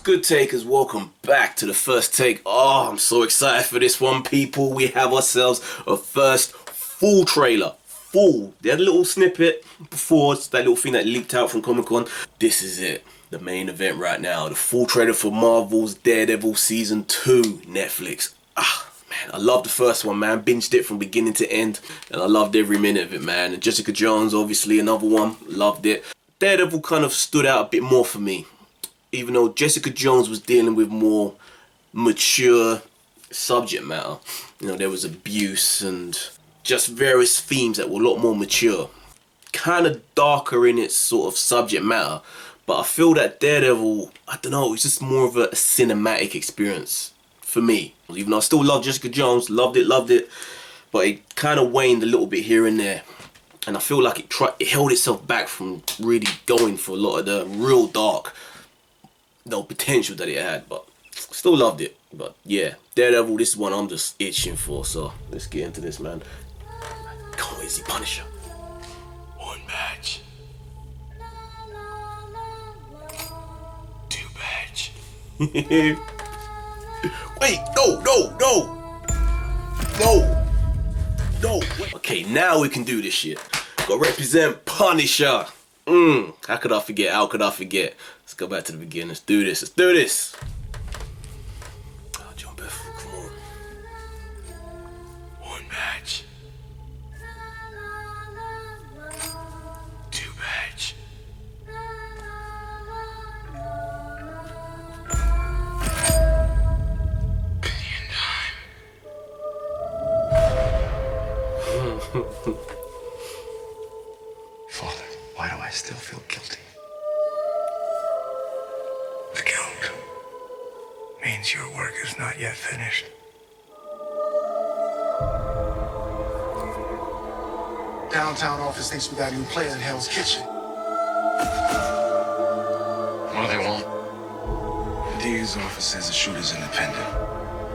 Good takers, welcome back to the first take. Oh, I'm so excited for this one, people. We have ourselves a first full trailer. They had a little snippet before, that little thing that leaked out from Comic-Con. This is it, the main event right now. The full trailer for Marvel's Daredevil Season 2, Netflix. Man, I loved the first one, man. Binged it from beginning to end, and I loved every minute of it, man. And Jessica Jones, obviously, another one. Loved it. Daredevil kind of stood out a bit more for me. Even though Jessica Jones was dealing with more mature subject matter. You know, there was abuse and just various themes that were a lot more mature. Kind of darker in its sort of subject matter. But I feel that Daredevil, I don't know, it's just more of a cinematic experience for me. Even though I still love Jessica Jones, loved it. But it kind of waned a little bit here and there. And I feel like it held itself back from really going for a lot of the real dark potential that it had, but still loved it. But yeah, Daredevil, this is one I'm just itching for, so let's get into this, man. Come on, is he Punisher? One badge. Two badge. Wait, no. Okay, now we can do this shit. Gotta represent Punisher. How could I forget? Let's go back to the beginning. Let's do this. Oh, John Beth, come on. One badge. Two badge. Billion time. Father, why do I still feel guilty? The guilt means your work is not yet finished. Downtown office thinks we got a new player in Hell's Kitchen. What do they want? The DA's office says the shooter's independent.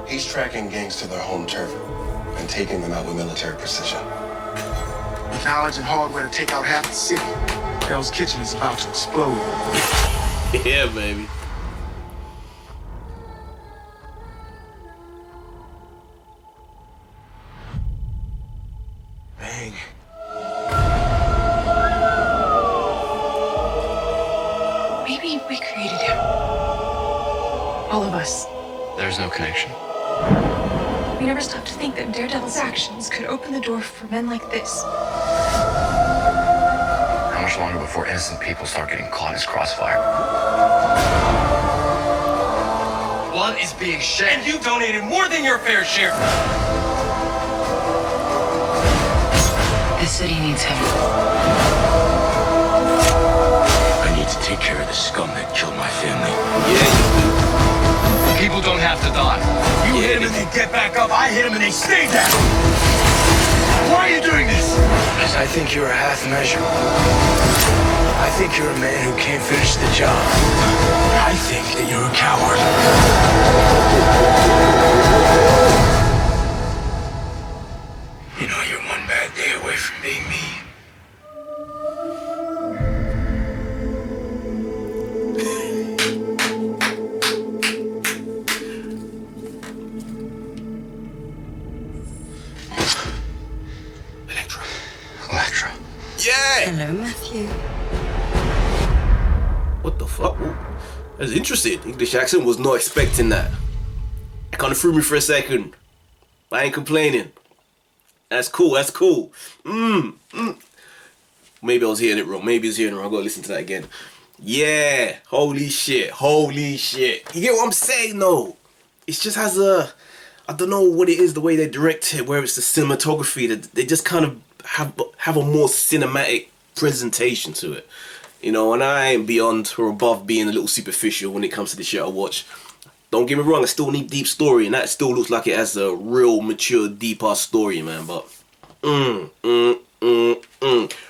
He's tracking gangs to their home turf and taking them out with military precision. With knowledge and hardware to take out half the city, Hell's Kitchen is about to explode. Yeah, baby. Bang. Maybe we created him. All of us. There's no connection. We never stopped to think that Daredevil's actions could open the door for men like this. How much longer before innocent people start getting caught in his crossfire? Blood is being shed. And you donated more than your fair share. This city needs him. I need to take care of the scum that killed my family. People don't have to die. You hit him and they get back up. I hit him and they stay down. Why are you doing this? Because I think you're a half measure. I think you're a man who can't finish the job. I think that you're a coward. You know, you're one bad day away from being me. Electra. Yeah! Hello, Matthew. What the fuck? Ooh, that's interesting. English accent, was not expecting that. It kind of threw me for a second. I ain't complaining. That's cool. Maybe I was hearing it wrong. I gotta listen to that again. Yeah. Holy shit. You get what I'm saying, though? It just has a... I don't know what it is, the way they direct it, where it's the cinematography, that they just kind of have a more cinematic presentation to it. You know, and I ain't beyond or above being a little superficial when it comes to the shit I watch. Don't get me wrong, I still need deep story, and that still looks like it has a real mature, deep-ass story, man, but...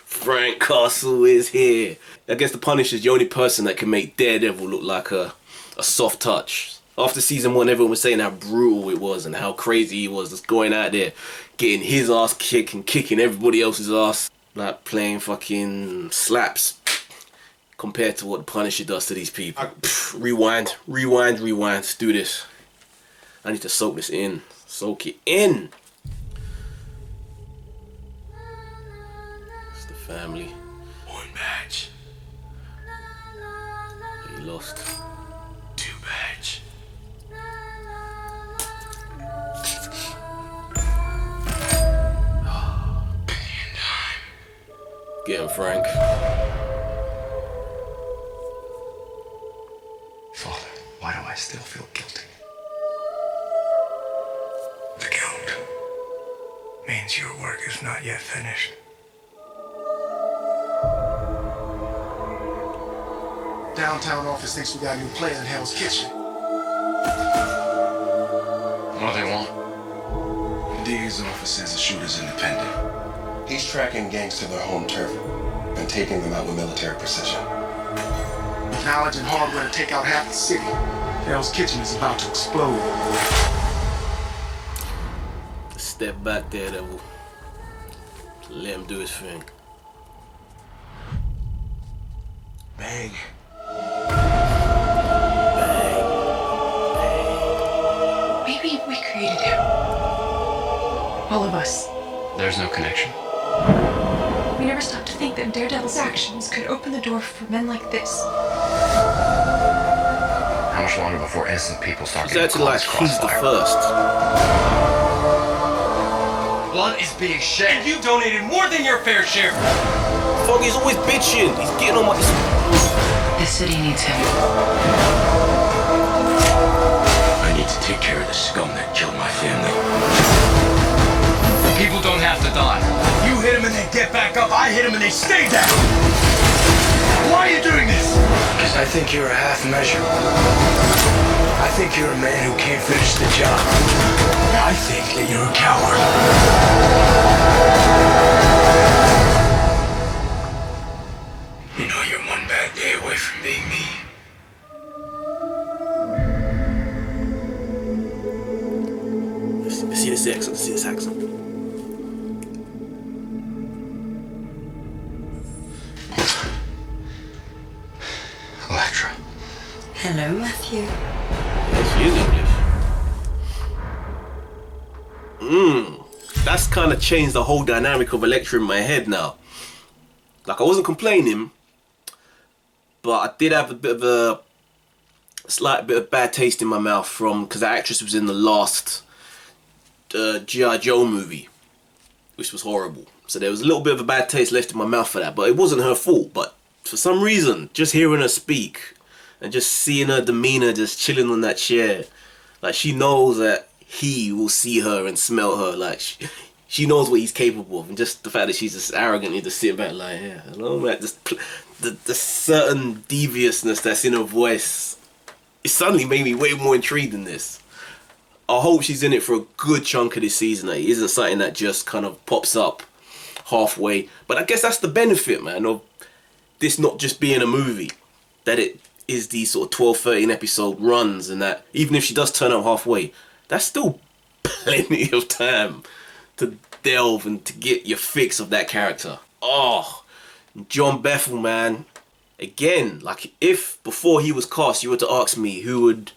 Frank Castle is here. I guess the Punisher's the only person that can make Daredevil look like a soft touch. After season 1, everyone was saying how brutal it was and how crazy he was just going out there, getting his ass kicked and kicking everybody else's ass, like playing fucking slaps. compared to what the Punisher does to these people. Rewind. Let's do this. I need to soak this in. Soak it in. It's the family. One badge. He lost. Two badge. Billion time. Get him, Frank. Father, why do I still feel guilty? The guilt means your work is not yet finished. Downtown office thinks we got a new player in Hell's Kitchen. What do they want? The DA's office says the shooter's independent. He's tracking gangs to their home turf and taking them out with military precision. With knowledge and hardware to take out half the city, Hell's Kitchen is about to explode. Step back, Daredevil. Let him do his thing. Bang. Maybe we created him. All of us. There's no connection. We never stopped to think that Daredevil's actions could open the door for men like this. How much longer before innocent people start He's getting acting caught like in he's the crossfire? first. Blood is being shed. And you donated more than your fair share. Fuck, he's always bitching. He's getting on my... The city needs him. I need to take care of the scum that killed my family. People don't have to die. You hit them and they get back up. I hit them and they stay down. Why are you doing this? Because I think you're a half measure. I think you're a man who can't finish the job. I think that you're a coward. You know you're one bad day away from being me. Let's see this accent. Let's see this accent. Electra. Hello, Matthew. She is English. That's kind of changed the whole dynamic of Elektra in my head now. Like, I wasn't complaining, but I did have a bit of a slight bit of bad taste in my mouth from, because that actress was in the last G.I. Joe movie, which was horrible. So there was a little bit of a bad taste left in my mouth for that, but it wasn't her fault. But for some reason, just hearing her speak and just seeing her demeanor just chilling on that chair, like, she knows that he will see her and smell her, like she knows what he's capable of, and just the fact that she's just arrogantly just sitting back like, yeah, hello, man. Just the certain deviousness that's in her voice, it suddenly made me way more intrigued in this. I hope she's in it for a good chunk of this season. It isn't something that just kind of pops up halfway. But I guess that's the benefit, man, of this not just being a movie, that it is these sort of 12, 13 episode runs, and that even if she does turn up halfway, that's still plenty of time to delve and to get your fix of that character. Oh, John Bethel, man. Again, like, if before he was cast you were to ask me who would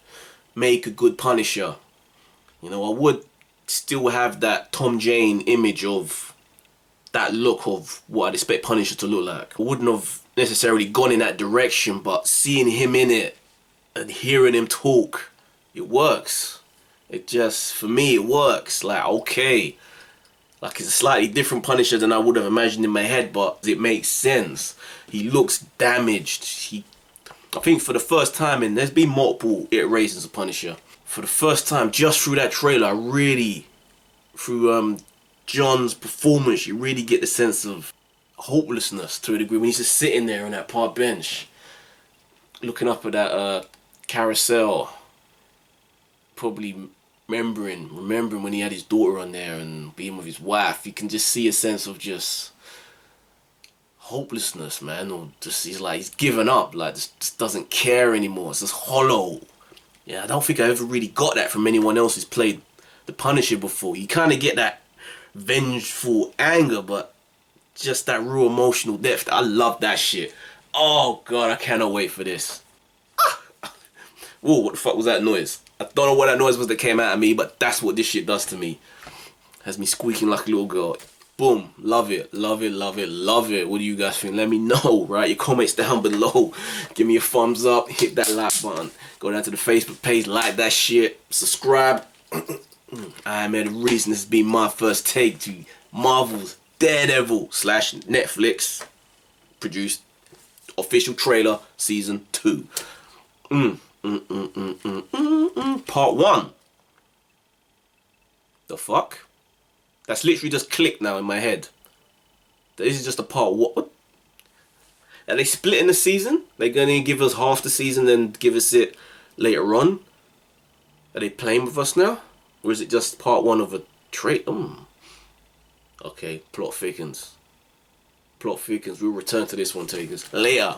make a good Punisher, you know, I would still have that Tom Jane image of that look of what I'd expect Punisher to look like. I wouldn't have necessarily gone in that direction, but seeing him in it and hearing him talk, it works. It just, for me, it works. Like, okay, like, it's a slightly different Punisher than I would have imagined in my head, but it makes sense. He looks damaged. I think for the first time, and there's been multiple iterations of Punisher, for the first time, just through that trailer, I really, through John's performance, you really get the sense of hopelessness to a degree when he's just sitting there on that park bench, looking up at that carousel, probably remembering when he had his daughter on there and being with his wife. You can just see a sense of just hopelessness, man, or just he's given up, like just doesn't care anymore. It's just hollow. Yeah, I don't think I ever really got that from anyone else who's played the Punisher before. You kind of get that vengeful anger, but just that real emotional depth. I love that shit. Oh god, I cannot wait for this. Whoa, what the fuck was that noise? I don't know what that noise was that came out of me, but that's what this shit does to me. Has me squeaking like a little girl. Boom, love it, love it, love it, love it. What do you guys think? Let me know, right? Your comments down below. Give me a thumbs up, hit that like button. Go down to the Facebook page, like that shit, subscribe. I made a reason this has been my first take to Marvel's Daredevil / Netflix produced official trailer season 2. Part 1. The fuck? That's literally just clicked now in my head. This is just a part 1. Are they splitting the season? They're gonna give us half the season and give us it later on? Are they playing with us now? Or is it just part 1 of a trailer? Okay, plot thickens. Plot thickens. We'll return to this one, takers. Later.